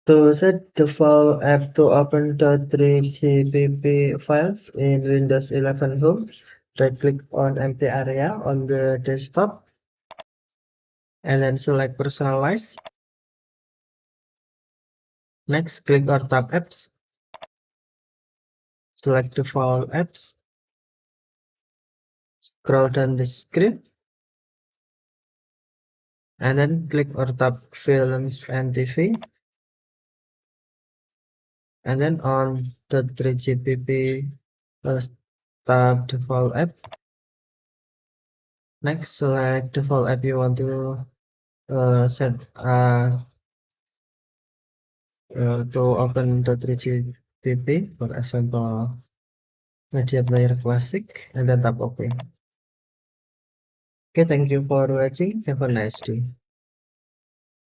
To set the file app to open the 3GPP files in Windows 11 Home, right-click on empty area on the desktop, and then select Personalize. Next, click or tap Apps. Select the file apps. Scroll down the screen, and then click or tap Films and TV. And then on the 3GPP, tap default app. Next, select default app you want to set to open the 3GPP, for example, Media Player Classic, and then tap OK. Okay, thank you for watching. Have a nice day.